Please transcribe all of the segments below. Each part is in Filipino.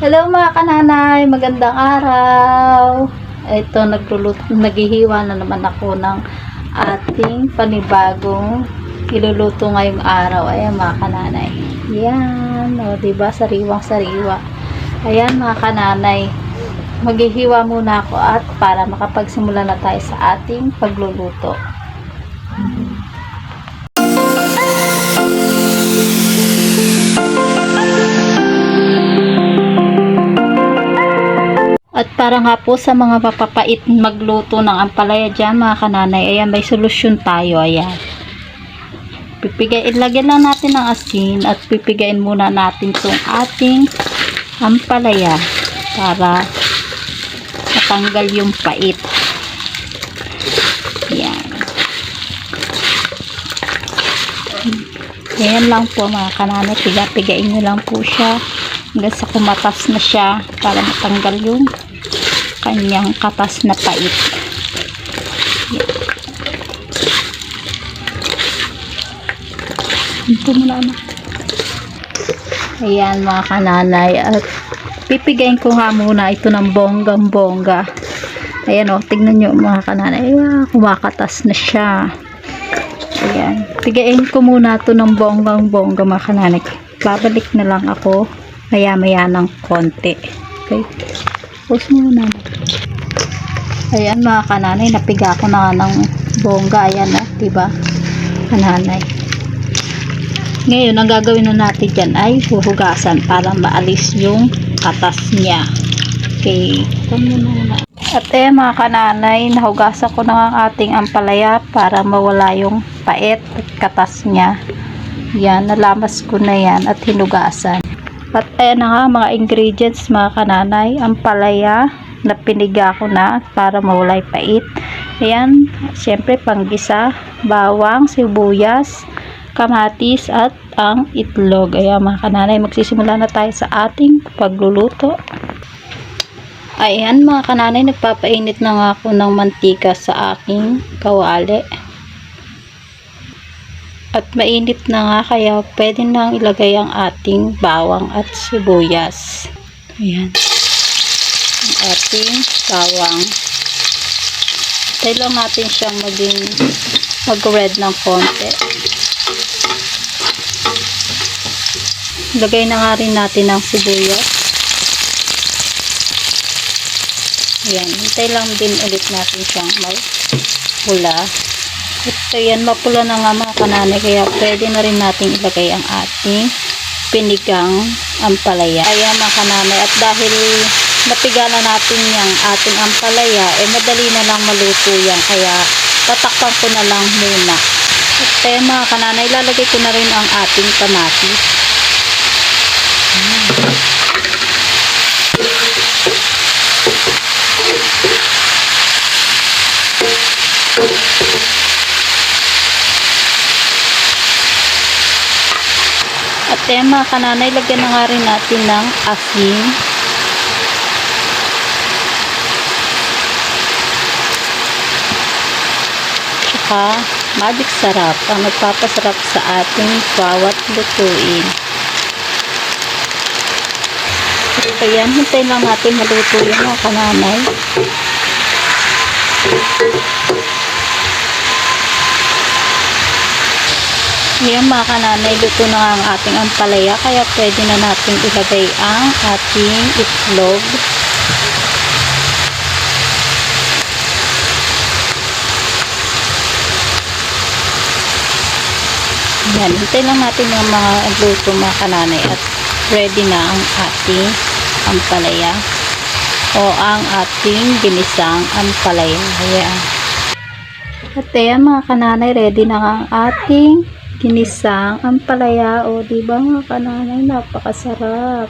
Hello mga kananay, magandang araw. Ito, naghihiwa na naman ako ng ating panibagong iluluto ngayong araw. Ayan mga kananay. Yan, o diba, sariwang sariwa. Ayan mga kananay, maghihiwa muna ako at para makapagsimula na tayo sa ating pagluluto. At para nga po sa mga mapapait magluto ng ampalaya dyan mga kananay, ayan, may solusyon tayo. Ayan, ilagyan lang natin ng asin at pipigayin muna natin itong ating ampalaya para matanggal yung pait. Ayan, ayan lang po mga kananay, pigain nyo lang po siya hanggang sa kumatas na siya para matanggal yung kanyang katas na pait. Ito muna na. Ayan mga kananay, at pipigayin ko nga muna ito ng bonggang-bongga. Ayan o, tignan nyo mga kananay. Ayan, kumakatas na siya. Ayan, pigayin ko muna ito ng bonggang-bongga mga kananay. Babalik na lang ako maya-maya ng konti. Okay, pause muna. Ayan mga kananay, napiga ko na ng bongga. Ayan o, diba kananay. Ngayon, ang gagawin na natin dyan ay huhugasan para maalis yung katas niya. Okay, ito muna. At mga kananay, nahugasan ko na ang ating ampalaya para mawala yung pait at katas niya. Yan, nalamas ko na yan at hinugasan. At ayan na nga mga ingredients mga kananay, ampalaya na piniga ko na para mawala yung pait. Ayan, syempre panggisa, bawang, sibuyas, kamatis at ang itlog. Ayan mga kananay, magsisimula na tayo sa ating pagluluto. Ayan mga kananay, nagpapainit na nga ako ng mantika sa aking kawali. At mainit na nga, kaya pwede nang ilagay ang ating bawang at sibuyas. Ayan, ang ating bawang. Tayo lang natin siyang mag-red ng konti. Lagay na nga rin natin ang sibuyas. Ayan, hintay lang din ulit natin siyang magpula. Ito yan, mapula na nga mga kananay, kaya pwede na rin natin ilagay ang ating pinigang ampalaya. Ayan mga kananay, at dahil napiga na natin yung ating ampalaya, madali na lang maluto yan, kaya tatakpan ko na lang muna. At mga kananay, lalagay ko na rin ang ating kamatis. At mga kananay, lagyan na nga rin natin ng asin. Tsaka magic sarap ang nagpapasarap sa ating bawat lutuin. So yan, hintayin lang natin maluto yung mga kananay. Ayan mga kananay, luto na nga ang ating ampalaya, kaya pwede na natin ilagay ang ating itlog. Ayan, hintayin lang natin yung mga luto mga kananay at ready na ang ating ampalaya o ang ating ginisang ampalaya. Ayan. At ayan mga kananay, ready na ang ating ginisang ampalaya. O diba mga kananay, napakasarap.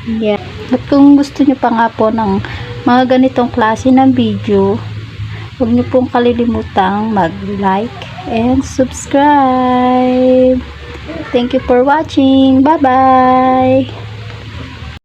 Ayan. At kung gusto nyo pa nga po ng mga ganitong klase ng video, huwag nyo pong kalilimutang mag-like and subscribe. Thank you for watching. Bye-bye!